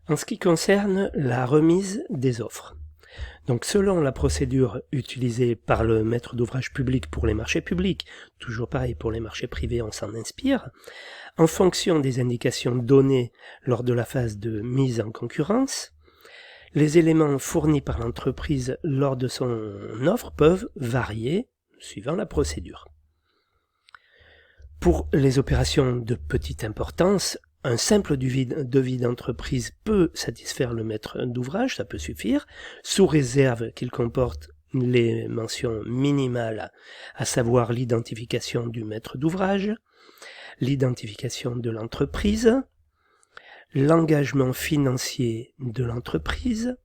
En ce qui concerne la remise des offres, donc selon la procédure utilisée par le maître d'ouvrage public pour les marchés publics, toujours pareil pour les marchés privés, on s'en inspire, en fonction des indications données lors de la phase de mise en concurrence, les éléments fournis par l'entreprise lors de son offre peuvent varier suivant la procédure. Pour les opérations de petite importance, un simple devis d'entreprise peut satisfaire le maître d'ouvrage, ça peut suffire, sous réserve qu'il comporte les mentions minimales, à savoir l'identification du maître d'ouvrage, l'identification de l'entreprise, l'engagement financier de l'entreprise,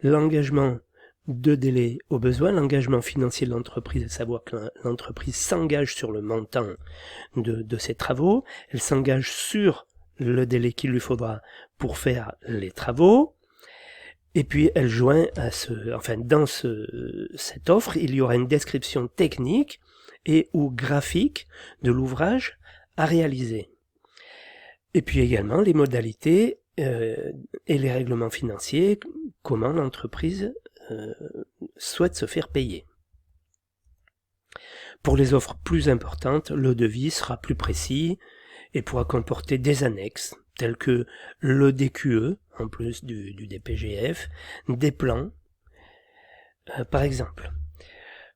l'engagement de délai au besoin, l'engagement financier de l'entreprise, à savoir que l'entreprise s'engage sur le montant de ses travaux, elle s'engage sur le délai qu'il lui faudra pour faire les travaux, et puis elle joint à dans cette offre, il y aura une description technique et ou graphique de l'ouvrage à réaliser. Et puis également les modalités et les règlements financiers, comment l'entreprise souhaite se faire payer. Pour les offres plus importantes, le devis sera plus précis et pourra comporter des annexes, tels que le DQE, en plus du DPGF, des plans, par exemple.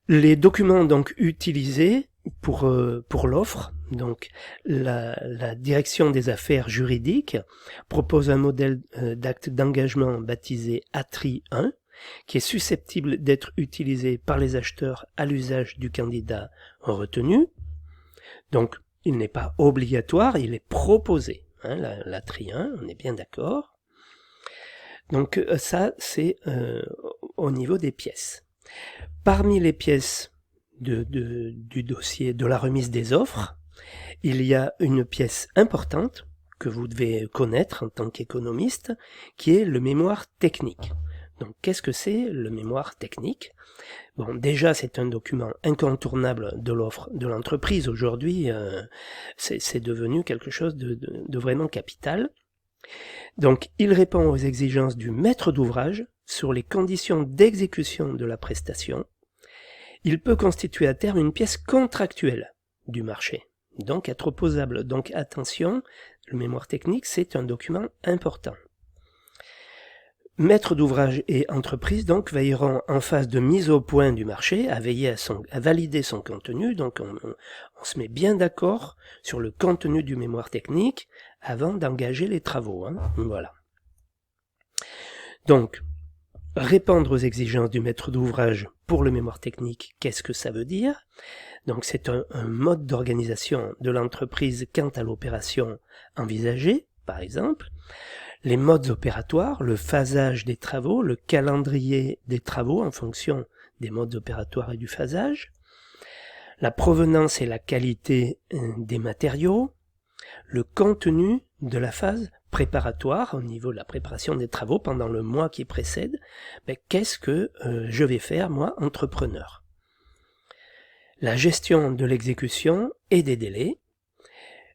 Les documents donc utilisés pour l'offre, donc la direction des affaires juridiques propose un modèle d'acte d'engagement baptisé ATRI 1, qui est susceptible d'être utilisé par les acheteurs à l'usage du candidat retenu. Donc, il n'est pas obligatoire, il est proposé. L'ATRI 1, on est bien d'accord. Donc, ça, c'est au niveau des pièces. Parmi les pièces du dossier de la remise des offres, il y a une pièce importante que vous devez connaître en tant qu'économiste, qui est le mémoire technique. Donc, qu'est-ce que c'est le mémoire technique ? Bon, déjà, c'est un document incontournable de l'offre de l'entreprise. Aujourd'hui, c'est devenu quelque chose de vraiment capital. Donc, il répond aux exigences du maître d'ouvrage sur les conditions d'exécution de la prestation. Il peut constituer à terme une pièce contractuelle du marché, donc être opposable. Donc, attention, le mémoire technique, c'est un document important. Maître d'ouvrage et entreprise donc veilleront en phase de mise au point du marché à veiller à valider son contenu. Donc on se met bien d'accord sur le contenu du mémoire technique avant d'engager les travaux. Voilà. Donc répondre aux exigences du maître d'ouvrage pour le mémoire technique, qu'est-ce que ça veut dire ? Donc c'est un mode d'organisation de l'entreprise quant à l'opération envisagée, par exemple. Les modes opératoires, le phasage des travaux, le calendrier des travaux en fonction des modes opératoires et du phasage, la provenance et la qualité des matériaux, le contenu de la phase préparatoire au niveau de la préparation des travaux pendant le mois qui précède. Qu'est-ce que je vais faire, moi, entrepreneur ? La gestion de l'exécution et des délais,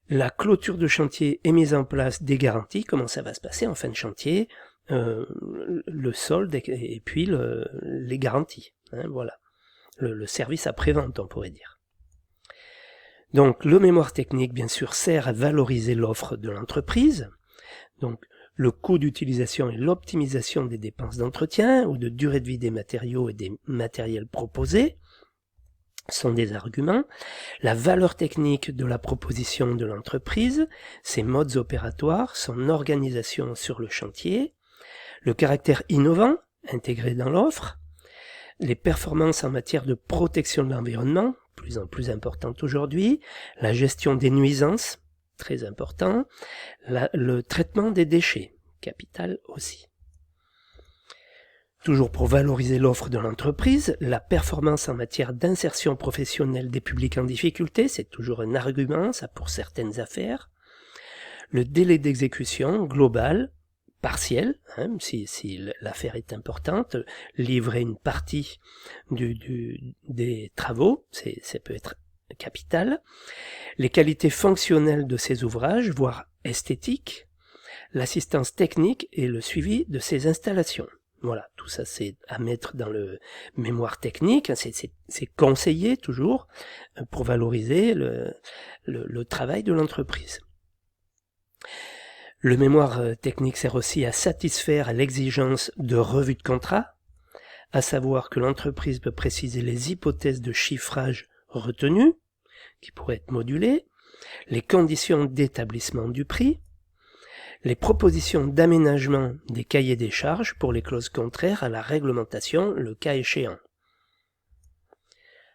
la clôture de chantier et mise en place des garanties, comment ça va se passer en fin de chantier, le solde et puis les garanties. Voilà. Le service après-vente, on pourrait dire. Donc le mémoire technique, bien sûr, sert à valoriser l'offre de l'entreprise. Donc le coût d'utilisation et l'optimisation des dépenses d'entretien ou de durée de vie des matériaux et des matériels proposés sont des arguments. La valeur technique de la proposition de l'entreprise, ses modes opératoires, son organisation sur le chantier, le caractère innovant intégré dans l'offre, les performances en matière de protection de l'environnement, plus en plus importantes aujourd'hui, la gestion des nuisances, très important, le traitement des déchets, capital aussi. Toujours pour valoriser l'offre de l'entreprise, la performance en matière d'insertion professionnelle des publics en difficulté, c'est toujours un argument, ça pour certaines affaires. Le délai d'exécution global, partiel, si l'affaire est importante, livrer une partie des travaux, ça peut être capital. Les qualités fonctionnelles de ces ouvrages, voire esthétiques. l'assistance technique et le suivi de ces installations. Voilà, tout ça c'est à mettre dans le mémoire technique, c'est conseillé toujours pour valoriser le travail de l'entreprise. Le mémoire technique sert aussi à satisfaire l'exigence de revue de contrat, à savoir que l'entreprise peut préciser les hypothèses de chiffrage retenues, qui pourraient être modulées, les conditions d'établissement du prix, les propositions d'aménagement des cahiers des charges pour les clauses contraires à la réglementation, le cas échéant.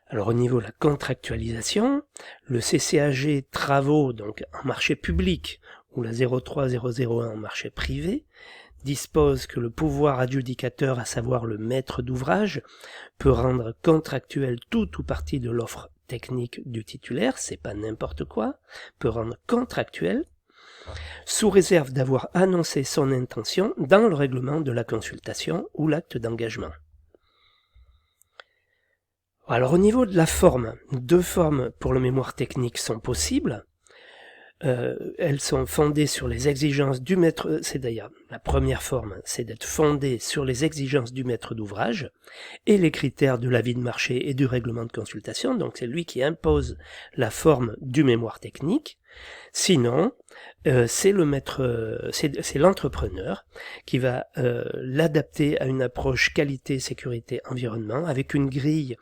Alors au niveau de la contractualisation, le CCAG travaux donc en marché public ou la 03001 en marché privé dispose que le pouvoir adjudicateur, à savoir le maître d'ouvrage, peut rendre contractuel tout ou partie de l'offre technique du titulaire, c'est pas n'importe quoi, peut rendre contractuel, sous réserve d'avoir annoncé son intention dans le règlement de la consultation ou l'acte d'engagement. Alors au niveau de la forme, 2 formes pour le mémoire technique sont possibles. Elles sont fondées sur les exigences du maître, c'est d'ailleurs la première forme, c'est d'être fondée sur les exigences du maître d'ouvrage et les critères de l'avis de marché et du règlement de consultation, donc c'est lui qui impose la forme du mémoire technique. Sinon, c'est l'entrepreneur qui va l'adapter à une approche qualité, sécurité, environnement avec une grille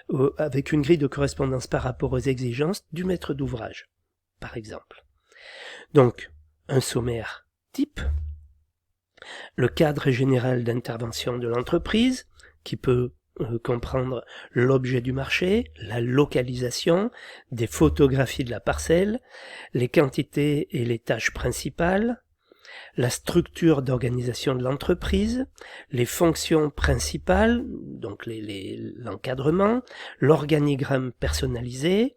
de correspondance par rapport aux exigences du maître d'ouvrage, par exemple. Donc, un sommaire type, le cadre général d'intervention de l'entreprise, qui peut comprendre l'objet du marché, la localisation, des photographies de la parcelle, les quantités et les tâches principales, la structure d'organisation de l'entreprise, les fonctions principales, donc l'encadrement, l'organigramme personnalisé,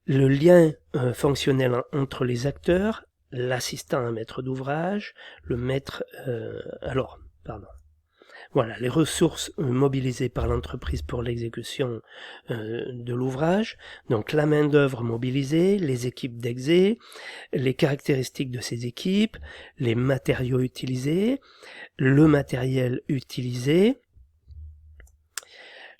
le lien fonctionnel entre les acteurs, l'assistant à maître d'ouvrage, le maître... Voilà, les ressources mobilisées par l'entreprise pour l'exécution de l'ouvrage, donc la main-d'œuvre mobilisée, les équipes d'exé, les caractéristiques de ces équipes, les matériaux utilisés, le matériel utilisé,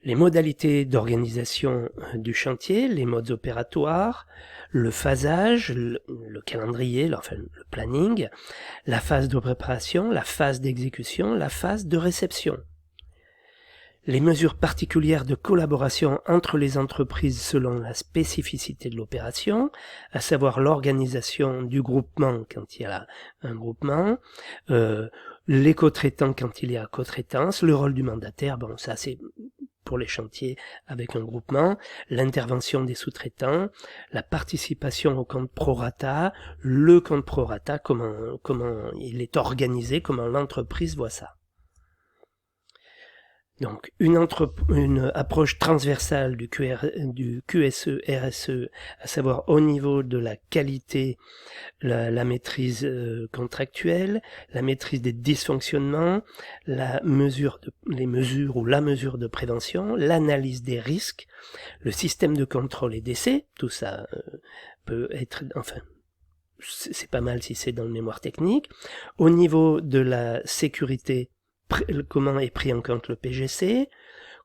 les modalités d'organisation du chantier, les modes opératoires, le phasage, le calendrier, le planning, la phase de préparation, la phase d'exécution, la phase de réception. Les mesures particulières de collaboration entre les entreprises selon la spécificité de l'opération, à savoir l'organisation du groupement quand il y a un groupement, les co-traitants quand il y a co-traitance, le rôle du mandataire, bon ça c'est pour les chantiers avec un groupement, l'intervention des sous-traitants, la participation au compte prorata, le compte prorata, comment il est organisé, comment l'entreprise voit ça. Donc une approche transversale du QSE, RSE, à savoir au niveau de la qualité, la maîtrise contractuelle, la maîtrise des dysfonctionnements, les mesures de prévention, l'analyse des risques, le système de contrôle et d'essai, tout ça peut être, c'est pas mal si c'est dans le mémoire technique. Au niveau de la sécurité, comment est pris en compte le PGC,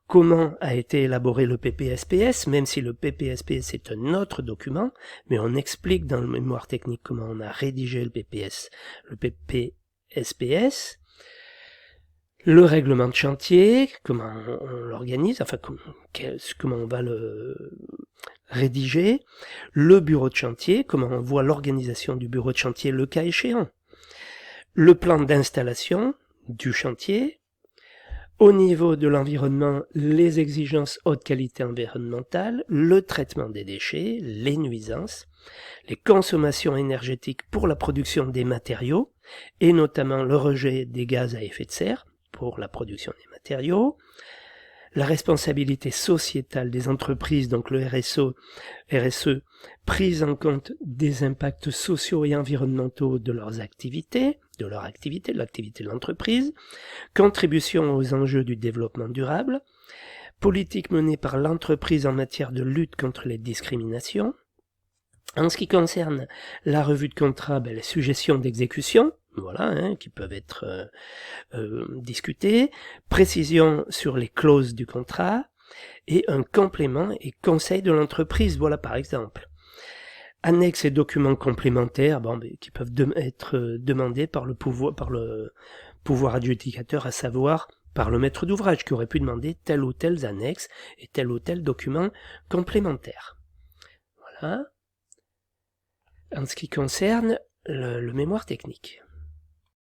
comment a été élaboré le PPSPS, même si le PPSPS est un autre document, mais on explique dans le mémoire technique comment on a rédigé le PPSPS, le règlement de chantier, comment on l'organise, comment on va le rédiger, le bureau de chantier, comment on voit l'organisation du bureau de chantier le cas échéant, le plan d'installation du chantier, au niveau de l'environnement, les exigences haute qualité environnementale, le traitement des déchets, les nuisances, les consommations énergétiques pour la production des matériaux, et notamment le rejet des gaz à effet de serre pour la production des matériaux, la responsabilité sociétale des entreprises, donc le RSE, prise en compte des impacts sociaux et environnementaux de leurs activités, de l'activité de l'entreprise, contribution aux enjeux du développement durable, politique menée par l'entreprise en matière de lutte contre les discriminations. En ce qui concerne la revue de contrat, les suggestions d'exécution, voilà, hein, qui peuvent être discutés, précision sur les clauses du contrat, et un complément et conseil de l'entreprise, voilà par exemple. Annexes et documents complémentaires qui peuvent être demandés par le pouvoir adjudicateur, à savoir par le maître d'ouvrage, qui aurait pu demander telle ou telle annexe et tel ou tel document complémentaire. Voilà. En ce qui concerne le mémoire technique.